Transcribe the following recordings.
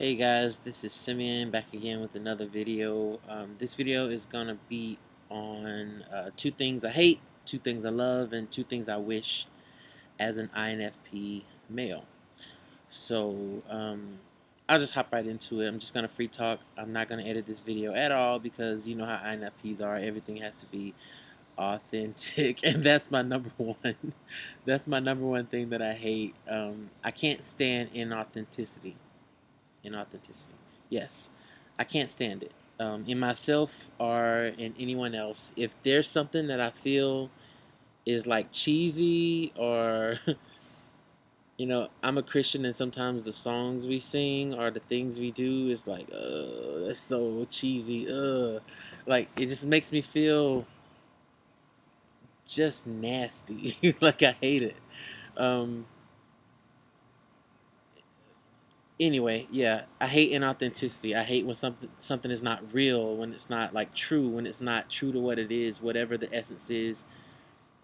Hey guys, this is Simeon back again with another video. This video is gonna be on two things I hate, two things I love, and two things I wish as an INFP male. So I'll just hop right into it. I'm just gonna free talk. I'm not gonna edit this video at all because you know how INFPs are. Everything has to be authentic, and that's my number one. That's my number one thing that I hate. I can't stand inauthenticity. Yes, I can't stand it. In myself or in anyone else, if there's something that I feel is like cheesy or I'm a Christian and sometimes the songs we sing or the things we do is like, that's so cheesy. Like it just makes me feel just nasty. Like I hate it. Um, anyway, yeah, I hate inauthenticity. I hate when something is not real, when it's not like true, when it's not true to what it is, whatever the essence is.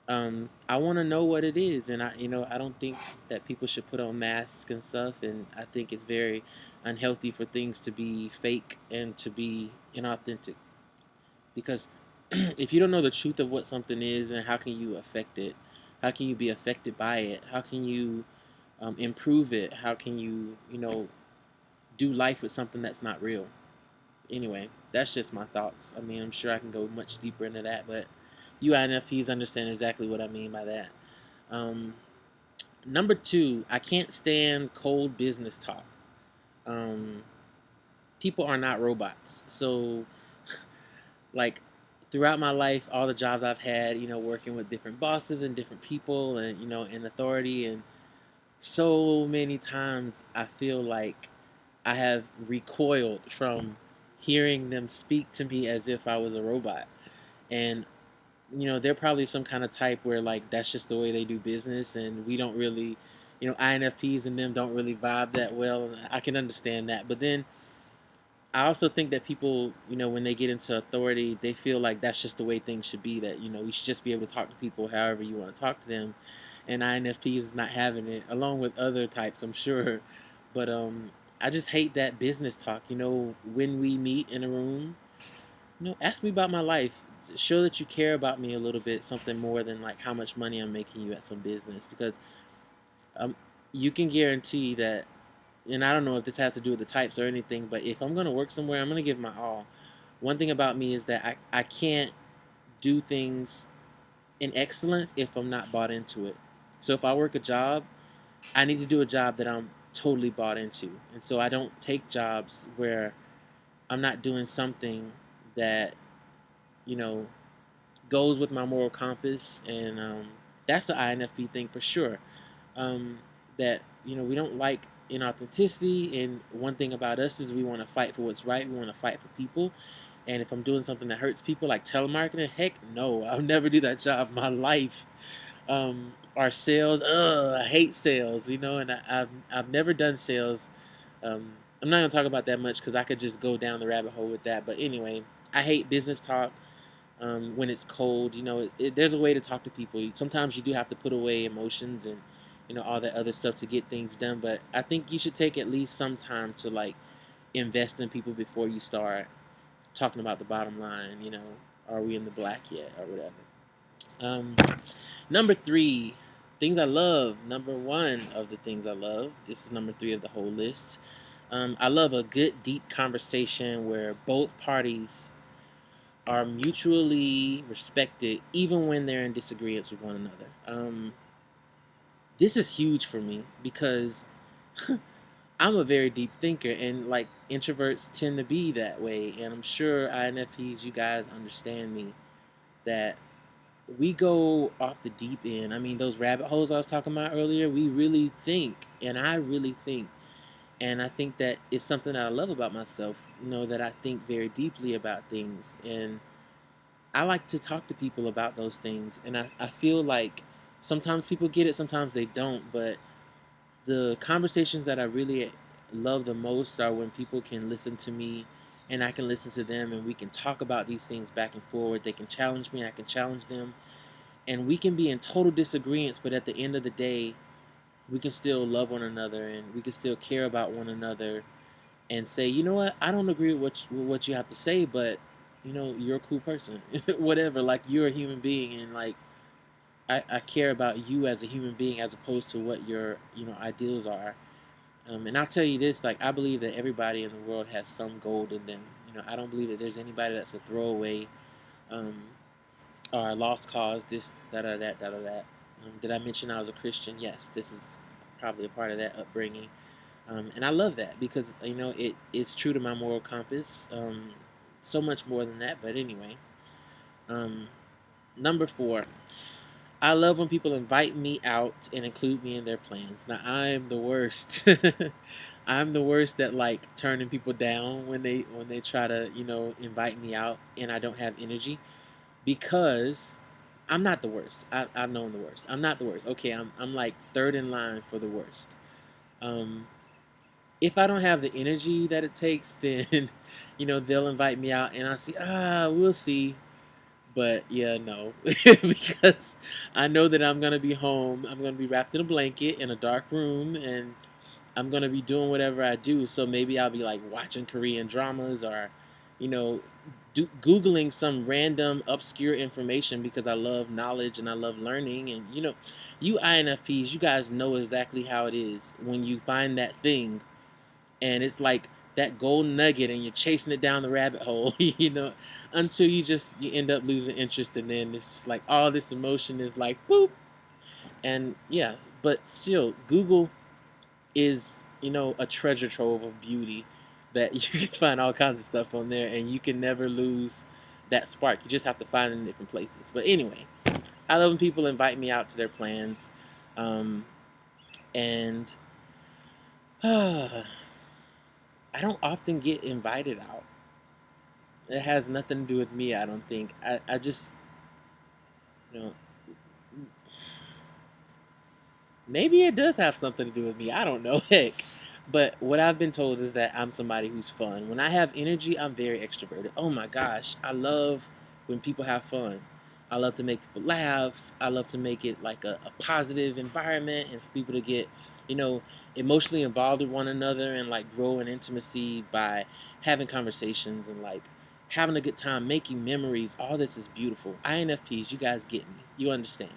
I want to know what it is, and I don't think that people should put on masks and stuff, and I think it's very unhealthy for things to be fake and to be inauthentic because if you don't know the truth of what something is, and how can you affect it? How can you be affected by it? How can you improve it? How can you do life with something that's not real? Anyway, that's just my thoughts. I mean, I'm sure I can go much deeper into that, but you INFPs understand exactly what I mean by that. Um, Number two, I can't stand cold business talk. Um, People are not robots. So, like, throughout my life, all the jobs I've had, working with different bosses and different people and, in authority, and so many times I feel like I have recoiled from hearing them speak to me as if I was a robot. And they're probably some kind of type where like that's just the way they do business, and we don't really, INFPs and them don't really vibe that well. And I can understand that, but then I also think that people, when they get into authority, they feel like that's just the way things should be. That we should just be able to talk to people however you want to talk to them, and INFPs is not having it, along with other types, I'm sure. But I just hate that business talk. When we meet in a room, ask me about my life. Show that you care about me a little bit, something more than like how much money I'm making you at some business. Because um, you can guarantee that, and I don't know if this has to do with the types or anything, but if I'm going to work somewhere, I'm going to give my all. One thing about me is that I can't do things in excellence if I'm not bought into it. So if I work a job, I need to do a job that I'm totally bought into. And so I don't take jobs where I'm not doing something that, you know, goes with my moral compass, and that's the INFP thing for sure. Um, that we don't like inauthenticity, and one thing about us is we want to fight for what's right. We want to fight for people, and if I'm doing something that hurts people, like telemarketing, heck no, I'll never do that job in my life. Our sales, I hate sales, and I've never done sales. I'm not gonna talk about that much because I could just go down the rabbit hole with that. But anyway, I hate business talk when it's cold. There's a way to talk to people. Sometimes you do have to put away emotions and all that other stuff to get things done. But I think you should take at least some time to like invest in people before you start talking about the bottom line. Are we in the black yet or whatever? Um, Number three, things I love. Number one of the things I love. This is number three of the whole list. I love a good, deep conversation where both parties are mutually respected, even when they're in disagreements with one another. This is huge for me because I'm a very deep thinker, and like introverts tend to be that way. And I'm sure INFPs, you guys understand me that we go off the deep end. I mean, those rabbit holes I was talking about earlier, we really think, and I really think. And I think that it's something that I love about myself, that I think very deeply about things. And I like to talk to people about those things. And I feel like sometimes people get it, sometimes they don't. But the conversations that I really love the most are when people can listen to me and I can listen to them, and we can talk about these things back and forward. They can challenge me, I can challenge them, and we can be in total disagreements, but at the end of the day, we can still love one another and we can still care about one another, and say, you know what, I don't agree with what you have to say, but you're a cool person, whatever. Like, you're a human being, and like I care about you as a human being as opposed to what your ideals are. And I'll tell you this, like, I believe that everybody in the world has some gold in them. I don't believe that there's anybody that's a throwaway, um, or a lost cause. This, da da that, da da that. Did I mention I was a Christian? Yes, this is probably a part of that upbringing. And I love that because it's true to my moral compass. So much more than that, but anyway. Um, Number four, I love when people invite me out and include me in their plans. Now, I'm the worst. I'm the worst at like turning people down when they try to invite me out and I don't have energy, because I'm not the worst. I've known the worst. I'm not the worst. Okay, I'm like third in line for the worst. Um, if I don't have the energy that it takes, then they'll invite me out and I'll see, we'll see. But yeah, no, because I know that I'm gonna be home. I'm gonna be wrapped in a blanket in a dark room, and I'm gonna be doing whatever I do. So maybe I'll be like watching Korean dramas, or, you know, googling some random obscure information because I love knowledge and I love learning. And you INFPs, you guys know exactly how it is when you find that thing, and it's like that gold nugget, and you're chasing it down the rabbit hole, until you end up losing interest, and then it's just like all this emotion is like boop, and yeah. But still, Google is a treasure trove of beauty that you can find all kinds of stuff on there, and you can never lose that spark. You just have to find it in different places. But anyway, I love when people invite me out to their plans, and I don't often get invited out. It has nothing to do with me, I don't think. I just, you know, maybe it does have something to do with me. I don't know. Heck. But what I've been told is that I'm somebody who's fun. When I have energy, I'm very extroverted. Oh my gosh. I love when people have fun. I love to make people laugh. I love to make it like a positive environment, and for people to get, you know, emotionally involved with one another and like grow in intimacy by having conversations and like having a good time, making memories. All this is beautiful. INFPs, you guys get me. You understand.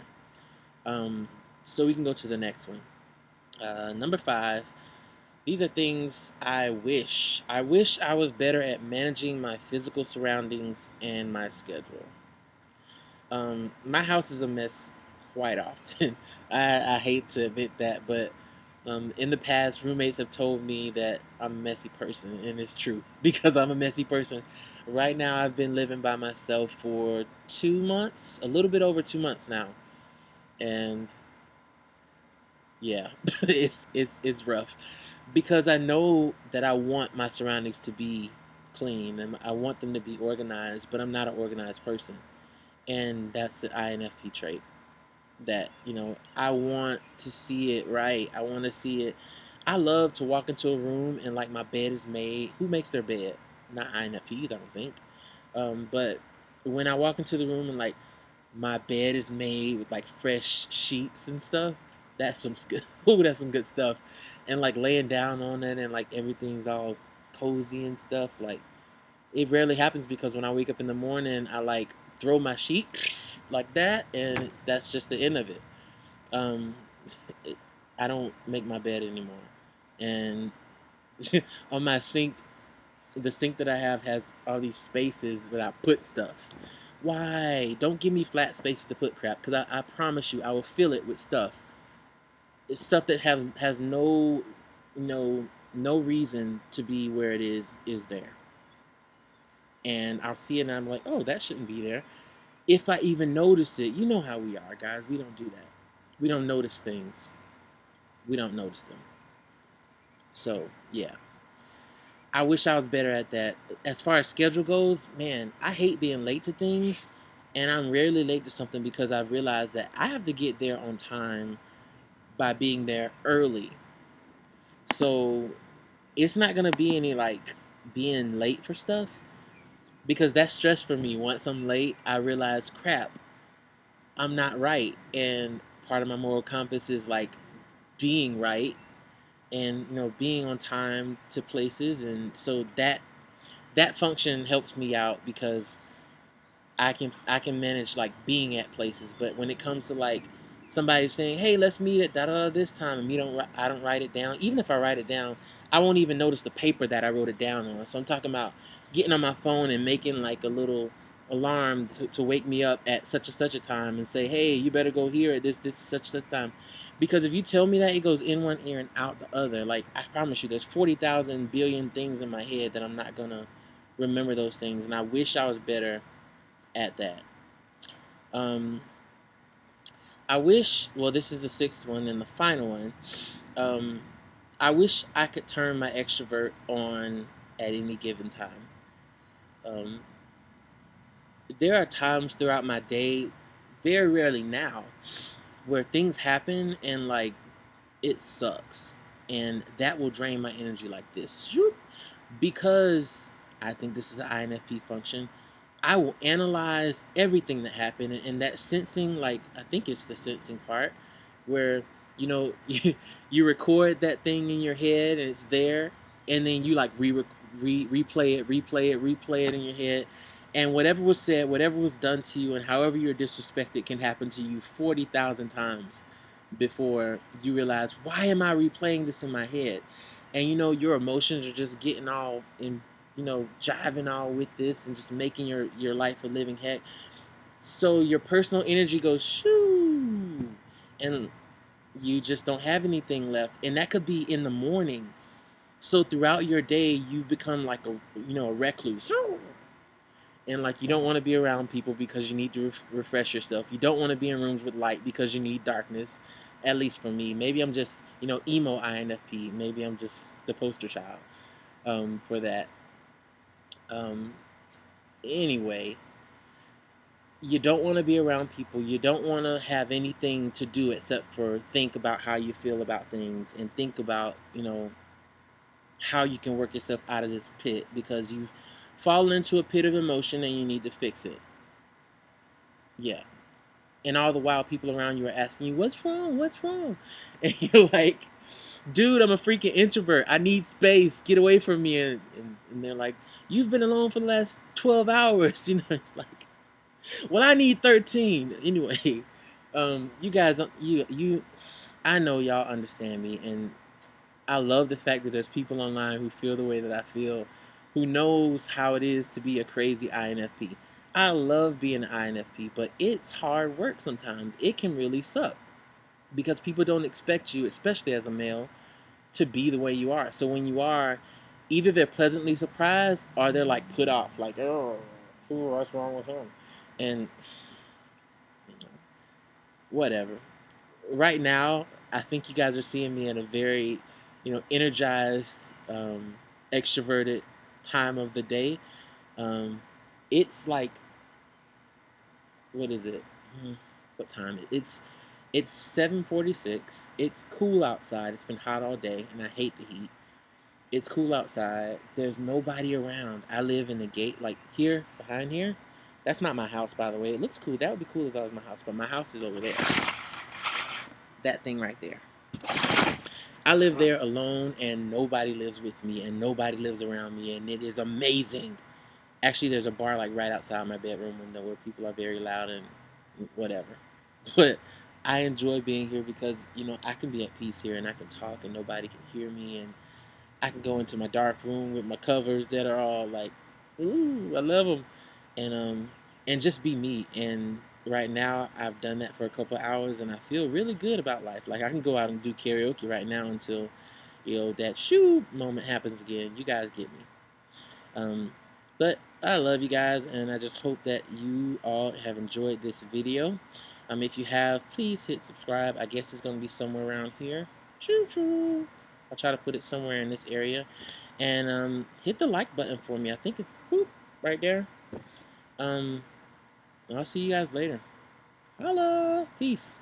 Um, so we can go to the next one. Number five. These are things I wish. I wish I was better at managing my physical surroundings and my schedule. My house is a mess quite often. I hate to admit that, but in the past, roommates have told me that I'm a messy person, and it's true because I'm a messy person. Right now, I've been living by myself for 2 months, a little bit over 2 months now, and yeah, it's rough because I know that I want my surroundings to be clean and I want them to be organized, but I'm not an organized person, and that's the INFP trait. That I want to see it right. I want to see it. I love to walk into a room and like my bed is made. Who makes their bed? Not INFPs, I don't think. But when I walk into the room and like my bed is made with like fresh sheets and stuff. That's some good. Oh, that's some good stuff. And like laying down on it and like everything's all cozy and stuff. Like it rarely happens because when I wake up in the morning, I like throw my sheet like that, and that's just the end of it. Um, it, I don't make my bed anymore, and on my sink, the sink that I have has all these spaces that I put stuff. Why? Don't give me flat spaces to put crap, because I promise you, I will fill it with stuff. It's stuff that has no reason to be where it is there. And I'll see it and I'm like, oh, that shouldn't be there. If I even notice it, you know how we are, guys. We don't do that. We don't notice things. We don't notice them. So yeah, I wish I was better at that. As far as schedule goes, man, I hate being late to things, and I'm rarely late to something because I've realized that I have to get there on time by being there early. So it's not gonna be any like being late for stuff because that's stress for me. Once I'm late, I realize crap, I'm not right, and part of my moral compass is like being right. and being on time to places. And so that function helps me out because I can manage like being at places. But when it comes to like somebody saying, "Hey, let's meet at da da da this time," and I don't write it down. Even if I write it down, I won't even notice the paper that I wrote it down on. So I'm talking about getting on my phone and making like a little alarm to wake me up at such and such a time and say, "Hey, you better go here at this such time." Because if you tell me that, it goes in one ear and out the other. Like, I promise you, there's 40,000 billion things in my head that I'm not gonna remember those things, and I wish I was better at that. Um, I wish, well, this is the sixth one and the final one. Um, I wish I could turn my extrovert on at any given time. Um, there are times throughout my day, very rarely now, where things happen and like it sucks. And that will drain my energy like this. Because I think this is an INFP function. I will analyze everything that happened, and that sensing, like, I think it's the sensing part where you record that thing in your head and it's there, and then you like replay it in your head, and whatever was said, whatever was done to you, and however you're disrespected can happen to you 40,000 times before you realize, why am I replaying this in my head? And your emotions are just getting all in, jiving all with this and just making your life a living heck. So your personal energy goes shoo, and you just don't have anything left. And that could be in the morning. So throughout your day, you've become like a recluse. And like, you don't want to be around people because you need to refresh yourself. You don't want to be in rooms with light because you need darkness. At least for me. Maybe I'm just emo INFP. Maybe I'm just the poster child for that. Um, anyway, you don't want to be around people. You don't want to have anything to do except for think about how you feel about things and think about how you can work yourself out of this pit, because you've fallen into a pit of emotion and you need to fix it. Yeah. And all the while, people around you are asking you, "What's wrong? What's wrong?" And you're like, "Dude, I'm a freaking introvert. I need space. Get away from me." And they're like, "You've been alone for the last 12 hours." It's like, well, I need 13. Anyway, you guys, I know y'all understand me, and I love the fact that there's people online who feel the way that I feel, who knows how it is to be a crazy INFP. I love being an INFP, but it's hard work sometimes. It can really suck because people don't expect you, especially as a male, to be the way you are. So when you are, either they're pleasantly surprised or they're like put off, like, "Oh, what's wrong with him?" And whatever. Right now, I think you guys are seeing me at a very, energized, extroverted time of the day. Um, it's like, what is it? What time? It's 7:46. It's cool outside. It's been hot all day, and I hate the heat. It's cool outside. There's nobody around. I live in the gate, like here, behind here. That's not my house, by the way. It looks cool. That would be cool if that was my house, but my house is over there. That thing right there. I live there alone, and nobody lives with me, and nobody lives around me, and it is amazing. Actually, there's a bar like right outside my bedroom window where people are very loud and whatever. But I enjoy being here because I can be at peace here, and I can talk, and nobody can hear me, and I can go into my dark room with my covers that are all like, ooh, I love them, and just be me. And right now, I've done that for a couple of hours, and I feel really good about life. Like, I can go out and do karaoke right now until that shoo moment happens again. You guys get me. Um, but I love you guys, and I just hope that you all have enjoyed this video. If you have, please hit subscribe. I guess it's going to be somewhere around here. Choo choo. I'll try to put it somewhere in this area. And hit the like button for me. I think it's whoop, right there. I'll see you guys later. Holla. Peace.